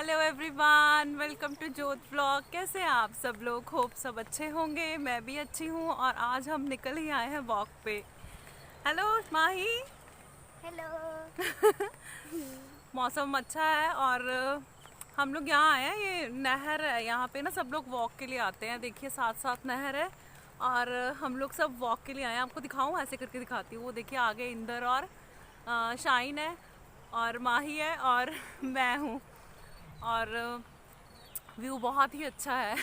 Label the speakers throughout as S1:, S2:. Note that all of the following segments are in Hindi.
S1: हेलो एवरीवन, वेलकम टू जोत व्लॉग। कैसे हैं आप सब लोग? होप सब अच्छे होंगे। मैं भी अच्छी हूँ और आज हम निकल ही आए हैं वॉक पे। हेलो माही।
S2: हेलो।
S1: मौसम अच्छा है और हम लोग यहाँ आए हैं। ये नहर है, यहाँ पे ना सब लोग वॉक के लिए आते हैं। देखिए साथ साथ नहर है और हम लोग सब वॉक के लिए आए हैं। आपको दिखाऊँ? ऐसे करके दिखाती हूँ। वो देखिए आगे इंदर और शाइन है और माही है और मैं हूँ। और व्यू बहुत ही अच्छा है।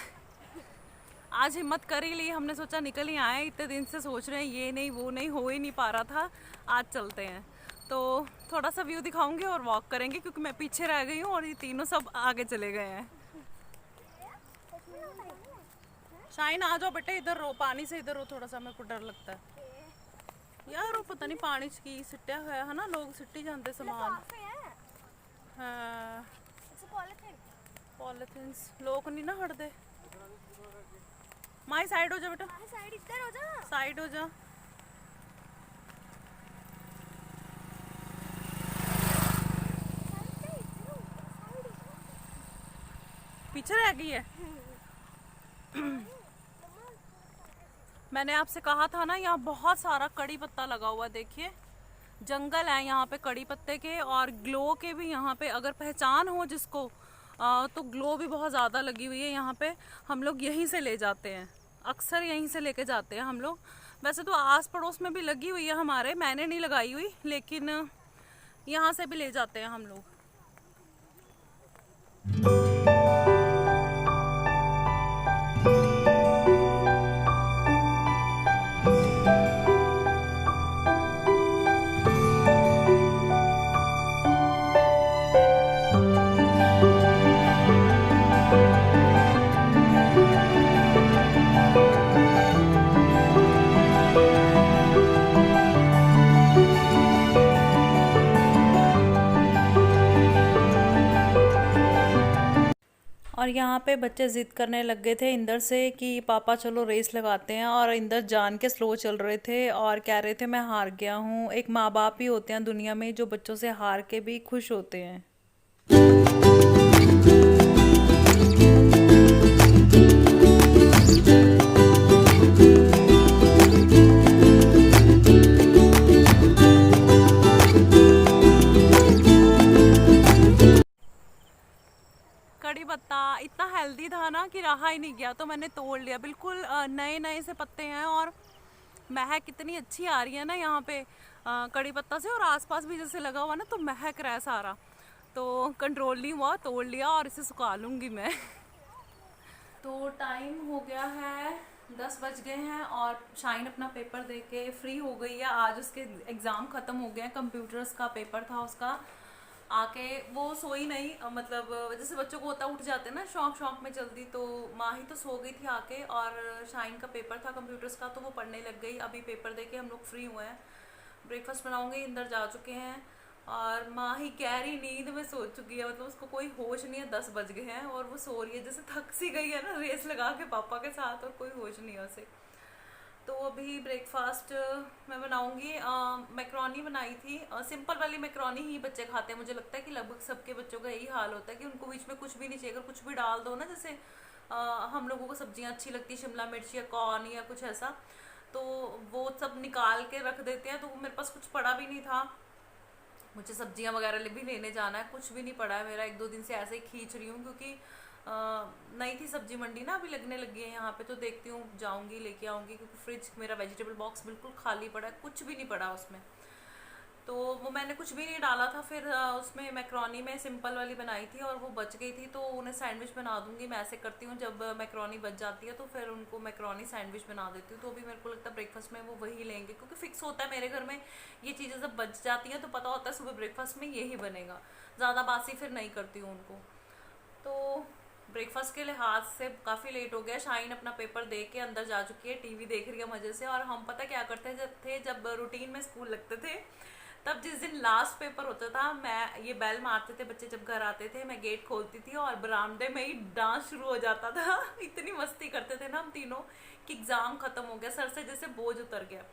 S1: आज हिम्मत कर ही ली, हमने सोचा निकल ही आए। इतने दिन से सोच रहे हैं ये नहीं वो नहीं, हो ही नहीं पा रहा था। आज चलते हैं तो थोड़ा सा व्यू दिखाऊंगी और वॉक करेंगे, क्योंकि मैं पीछे रह गई हूँ और ये तीनों सब आगे चले गए हैं। शाइन आ जाओ बेटे, इधर रो, पानी से इधर रो थोड़ा सा, मेरे को डर लगता है यार। वो पता नहीं पानी की सिट्टिया है ना, लोग सिट्टी जानते सामान। हाँ, पॉलिथीन्स लोग नहीं ना हटते। माई साइड हो जा बेटा,
S2: साइड इधर हो जा।
S1: साइड हो जा। पीछे रह गई है। मैंने आपसे कहा था ना, यहाँ बहुत सारा कड़ी पत्ता लगा हुआ। देखिए जंगल है यहाँ पे कड़ी पत्ते के और ग्लो के भी। यहाँ पे अगर पहचान हो जिसको तो ग्लो भी बहुत ज़्यादा लगी हुई है यहाँ पे। हम लोग यहीं से ले जाते हैं, अक्सर यहीं से लेके जाते हैं हम लोग। वैसे तो आस पड़ोस में भी लगी हुई है हमारे, मैंने नहीं लगाई हुई, लेकिन यहाँ से भी ले जाते हैं हम लोग। और यहाँ पे बच्चे जिद करने लग गए थे इंदर से कि पापा चलो रेस लगाते हैं, और इंदर जान के स्लो चल रहे थे और कह रहे थे मैं हार गया हूँ। एक माँ बाप ही होते हैं दुनिया में जो बच्चों से हार के भी खुश होते हैं। कड़ी पत्ता इतना हेल्दी था ना कि रहा ही नहीं गया, तो मैंने तोड़ लिया। बिल्कुल नए नए से पत्ते हैं और महक कितनी अच्छी आ रही है ना यहाँ पे कड़ी पत्ता से। और आसपास भी जैसे लगा हुआ ना तो महक रहा है सारा, तो कंट्रोल नहीं हुआ, तोड़ लिया और इसे सुखा लूँगी मैं। तो टाइम हो गया है, 10 बज गए हैं और शाइन अपना पेपर दे के फ्री हो गई है। आज उसके एग्ज़ाम ख़त्म हो गए हैं, कंप्यूटर्स का पेपर था उसका। आके वो सोई नहीं, मतलब जैसे बच्चों को होता उठ जाते हैं ना शौक शौक में जल्दी, तो माँ ही तो सो गई थी आके। और शाइन का पेपर था कंप्यूटर्स का, तो वो पढ़ने लग गई। अभी पेपर दे के हम लोग फ्री हुए हैं। ब्रेकफास्ट बनाऊंगी, इंदर जा चुके हैं और माँ ही गहरी नींद में सो चुकी है। मतलब उसको कोई होश नहीं है, 10 बज गए हैं और वो सो रही है जैसे थक सी गई है ना रेस लगा के पापा के साथ, और कोई होश नहीं है उसे। तो अभी ब्रेकफास्ट मैं बनाऊंगी। मैक्रोनी बनाई थी, सिंपल वाली मैक्रोनी ही बच्चे खाते हैं। मुझे लगता है कि लगभग सबके बच्चों का यही हाल होता है कि उनको बीच में कुछ भी नहीं चाहिए। अगर कुछ भी डाल दो ना, जैसे हम लोगों को सब्जियां अच्छी लगती, शिमला मिर्च या कॉर्न या कुछ ऐसा, तो वो सब निकाल के रख देते हैं। तो वो मेरे पास कुछ पड़ा भी नहीं था, मुझे सब्जियां वगैरह भी लेने जाना है, कुछ भी नहीं पड़ा है मेरा। 1-2 दिन से ऐसे ही खींच रही हूँ, क्योंकि नहीं थी सब्जी मंडी ना, अभी लगने लगी है यहाँ पे। तो देखती हूँ, जाऊँगी लेके आऊँगी, क्योंकि फ्रिज मेरा वेजिटेबल बॉक्स बिल्कुल खाली पड़ा है, कुछ भी नहीं पड़ा उसमें। तो वो मैंने कुछ भी नहीं डाला था। फिर उसमें मैक्रोनी में सिंपल वाली बनाई थी और वो बच गई थी, तो उन्हें सैंडविच बना दूंगी। मैं ऐसे करती हूँ, जब मैक्रोनी बच जाती है तो फिर उनको मैक्रोनी सैंडविच बना देती हूँ। तो अभी मेरे को लगता है ब्रेकफास्ट में वो वही लेंगे, क्योंकि फिक्स होता है मेरे घर में ये चीज़ें जब बच जाती हैं तो पता होता है सुबह ब्रेकफास्ट में यही बनेगा। ज़्यादा बासी फिर नहीं करती हूँ उनको। तो ब्रेकफास्ट के लिहाज से काफ़ी लेट हो गया। शाइन अपना पेपर दे के अंदर जा चुकी है, टीवी देख रही है मज़े से। और हम पता क्या करते जब रूटीन में स्कूल लगते थे, तब जिस दिन लास्ट पेपर होता था, मैं ये बेल मारते थे बच्चे जब घर आते थे, मैं गेट खोलती थी और बरामदे में ही डांस शुरू हो जाता था। इतनी मस्ती करते थे ना हम तीनों कि एग्ज़ाम ख़त्म हो गया, सर से जैसे बोझ उतर गया।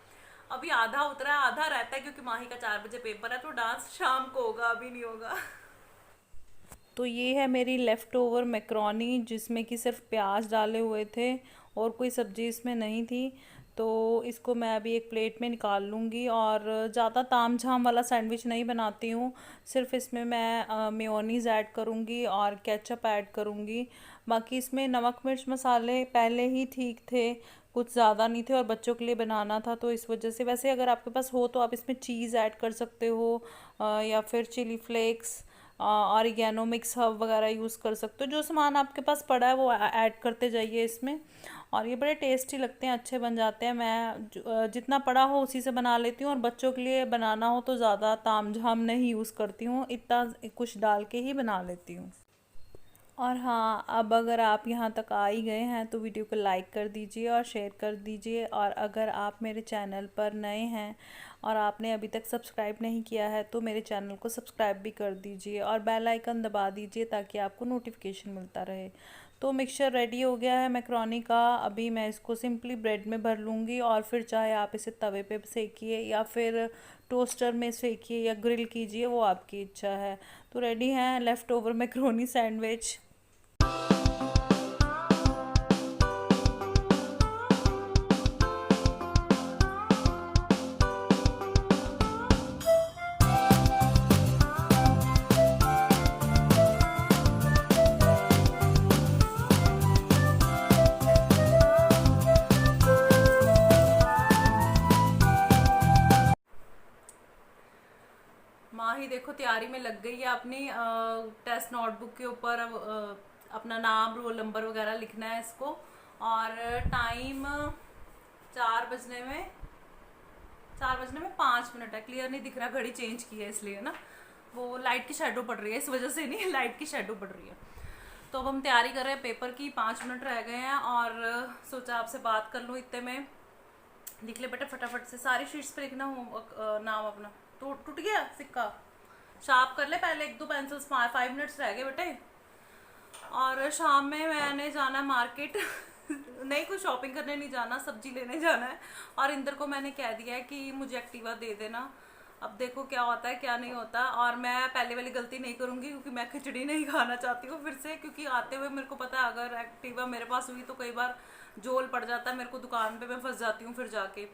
S1: अभी आधा उतरा है, आधा रहता है, क्योंकि माही का 4 बजे पेपर है, तो डांस शाम को होगा, अभी नहीं होगा। तो तो ये है मेरी लेफ़्ट ओवर मैक्रोनी, जिसमें कि सिर्फ प्याज डाले हुए थे और कोई सब्ज़ी इसमें नहीं थी। तो इसको मैं अभी एक प्लेट में निकाल लूँगी। और ज़्यादा ताम झाम वाला सैंडविच नहीं बनाती हूँ, सिर्फ इसमें मैं मेयोनीज़ ऐड करूँगी और केचप ऐड करूँगी। बाकी इसमें नमक मिर्च मसाले पहले ही ठीक थे, कुछ ज़्यादा नहीं थे और बच्चों के लिए बनाना था तो इस वजह से। वैसे अगर आपके पास हो तो आप इसमें चीज़ ऐड कर सकते हो, या फिर chilli flakes, oregano, mix herb वगैरह यूज़ कर सकते हो। जो सामान आपके पास पड़ा है वो ऐड करते जाइए इसमें। और ये बड़े टेस्टी लगते हैं, अच्छे बन जाते हैं। मैं जितना पड़ा हो उसी से बना लेती हूँ, और बच्चों के लिए बनाना हो तो ज़्यादा ताम झाम नहीं यूज़ करती हूँ, इतना कुछ डाल के ही बना लेती हूँ। और हाँ, अब अगर आप यहाँ तक आ ही गए हैं तो वीडियो को लाइक कर दीजिए और शेयर कर दीजिए। और अगर आप मेरे चैनल पर नए हैं और आपने अभी तक सब्सक्राइब नहीं किया है तो मेरे चैनल को सब्सक्राइब भी कर दीजिए और बेल आइकन दबा दीजिए ताकि आपको नोटिफिकेशन मिलता रहे। तो मिक्सचर रेडी हो गया है मैक्रोनी का। अभी मैं इसको सिंपली ब्रेड में भर लूँगी, और फिर चाहे आप इसे तवे पे सेकिए या फिर टोस्टर में सेकिए या ग्रिल कीजिए, वो आपकी इच्छा है। तो रेडी है लेफ़्ट ओवर मैक्रोनी सैंडविच। माँ ही देखो तैयारी में लग गई है अपनी। टेस्ट नोटबुक के ऊपर अब अपना नाम, रोल नंबर वगैरह लिखना है इसको। और टाइम 4 बजने में 5 मिनट है। क्लियर नहीं दिख रहा, घड़ी चेंज की है इसलिए ना, वो लाइट की शेडो पड़ रही है, इस वजह से नहीं, लाइट की शेडो पड़ रही है। तो अब हम तैयारी कर रहे हैं पेपर की, 5 मिनट रह गए हैं और सोचा आपसे बात कर लूँ इतने में। लिख ले बेटा फटाफट से, सारी शीट्स पे लिखना हो नाम अपना। तो टूट गया सिक्का, शार्प कर ले पहले, 1-2 पेंसिल्स। 5 मिनट्स रह गए बेटे। और शाम में मैंने जाना है मार्केट नहीं, कुछ शॉपिंग करने नहीं जाना, सब्जी लेने जाना है। और इंदर को मैंने कह दिया है कि मुझे एक्टिवा दे देना। अब देखो क्या होता है क्या नहीं होता। और मैं पहले वाली गलती नहीं करूंगी, क्योंकि मैं खिचड़ी नहीं खाना चाहती हूँ फिर से, क्योंकि आते हुए मेरे को पता है अगर एक्टिवा मेरे पास हुई तो कई बार जोल पड़ जाता है मेरे को दुकान पे, मैं फंस जाती हूँ फिर जाके।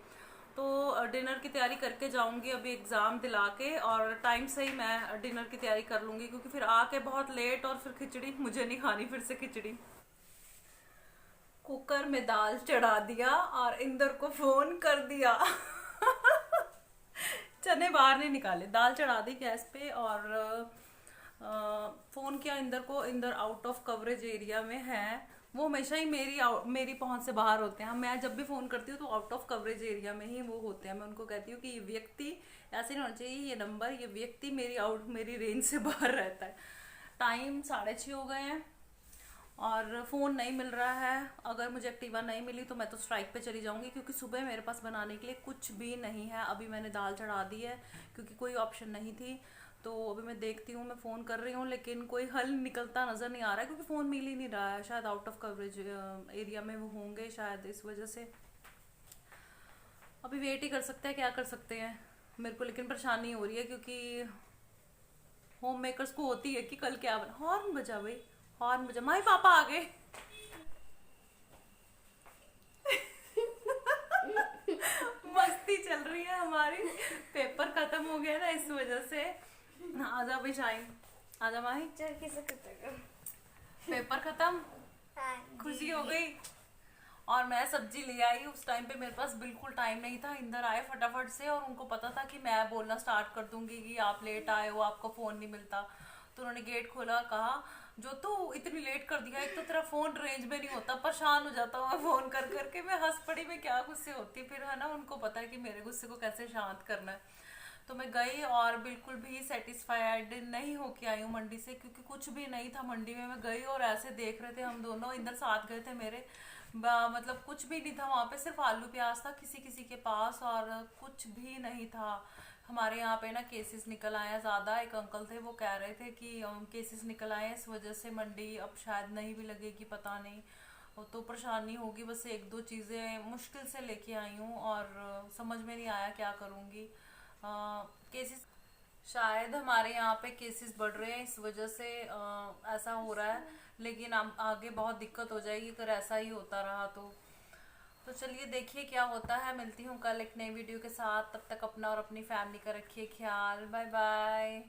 S1: तो डिनर की तैयारी करके जाऊंगी अभी एग्ज़ाम दिला के, और टाइम से ही मैं डिनर की तैयारी कर लूँगी, क्योंकि फिर आके बहुत लेट और फिर खिचड़ी मुझे नहीं खानी फिर से खिचड़ी। कुकर में दाल चढ़ा दिया और इंदर को फ़ोन कर दिया चने बाहर नहीं निकाले, दाल चढ़ा दी गैस पे और फ़ोन किया इंदर को। Inder out of coverage area में है, वो हमेशा ही मेरी पहुंच से बाहर होते हैं। मैं जब भी फ़ोन करती हूँ तो आउट ऑफ कवरेज एरिया में ही वो होते हैं। मैं उनको कहती हूँ कि ये व्यक्ति ऐसे नहीं होना चाहिए, ये नंबर, ये व्यक्ति मेरी रेंज से बाहर रहता है। टाइम 6:30 हो गए हैं और फ़ोन नहीं मिल रहा है। अगर मुझे एक्टिवा नहीं मिली तो मैं तो स्ट्राइक पे चली जाऊंगी, क्योंकि सुबह मेरे पास बनाने के लिए कुछ भी नहीं है। अभी मैंने दाल चढ़ा दी है क्योंकि कोई ऑप्शन नहीं थी। तो अभी मैं देखती हूँ, मैं फ़ोन कर रही हूँ लेकिन कोई हल निकलता नज़र नहीं आ रहा है, क्योंकि फ़ोन मिल ही नहीं रहा है। शायद आउट ऑफ कवरेज एरिया में वो होंगे शायद, इस वजह से अभी वेट ही कर सकते हैं, क्या कर सकते हैं। मेरे को लेकिन परेशानी हो रही है, क्योंकि होम मेकर्स को होती है कि कल क्या बना। हॉर्न बजा भाई, हॉर्न बजा, माई पापा आ गए मस्ती चल रही है हमारी, पेपर खत्म हो गया ना इस वजह से। आजा भाई शाइन, आजा माही, पेपर खत्म, खुशी हो गई। और मैं सब्जी ले आई, उस टाइम पे मेरे पास बिल्कुल टाइम नहीं था। इंदर आए फटाफट से और उनको पता था कि मैं बोलना स्टार्ट कर दूंगी कि आप लेट आए हो, आपको फ़ोन नहीं मिलता। तो उन्होंने गेट खोला और कहा जो तू इतनी लेट कर दिया, एक तो तेरा फ़ोन रेंज में नहीं होता, परेशान हो जाता हूँ मैं फ़ोन कर करके। मैं हंस पड़ी, मैं क्या गुस्से होती फिर, है ना। उनको पता है कि मेरे गुस्से को कैसे शांत करना है। तो मैं गई और बिल्कुल भी सेटिस्फाइड नहीं होके आई हूँ मंडी से, क्योंकि कुछ भी नहीं था मंडी में। मैं गई और ऐसे देख रहे थे हम दोनों, इंदर साथ गए थे मेरे, मतलब कुछ भी नहीं था वहाँ पे, सिर्फ आलू प्याज था किसी किसी के पास और कुछ भी नहीं था। हमारे यहाँ पे ना केसेस निकल आए हैं ज़्यादा। एक अंकल थे वो कह रहे थे कि केसेस निकल आए हैं, इस वजह से मंडी अब शायद नहीं भी लगेगी, पता नहीं। तो परेशानी होगी। बस 1-2 चीज़ें मुश्किल से लेके आई हूँ और समझ में नहीं आया क्या करूँगी। केसेस शायद हमारे यहाँ पे केसेस बढ़ रहे हैं, इस वजह से ऐसा हो रहा है। लेकिन आगे बहुत दिक्कत हो जाएगी अगर ऐसा ही होता रहा तो चलिए देखिए क्या होता है। मिलती हूँ कल एक नई वीडियो के साथ, तब तक अपना और अपनी फैमिली का रखिए ख्याल। Bye bye.